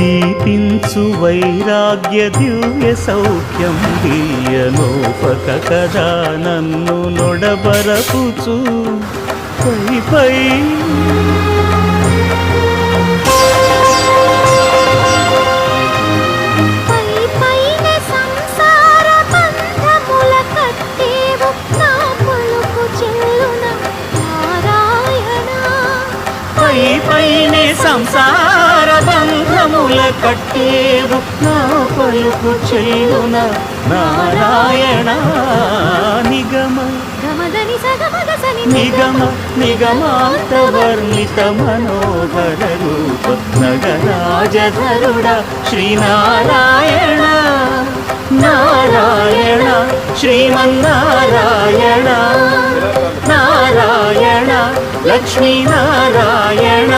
దీపించు వైరాగ్య దివ్య సౌఖ్యం దియ్యనోపక కదా నన్ను నొడబరపుచు పై పై పైనే సంసార బంధముల కట్టేవు నా పలుకు చెల్లున నారాయణ నిగమ నిగమ నిగమాంత వర్ణిత మనోహర రూప నగరాజధరుడ శ్రీనారాయణ నారాయణ శ్రీమన్నారాయణ నారాయణ లక్ష్మీనారాయణ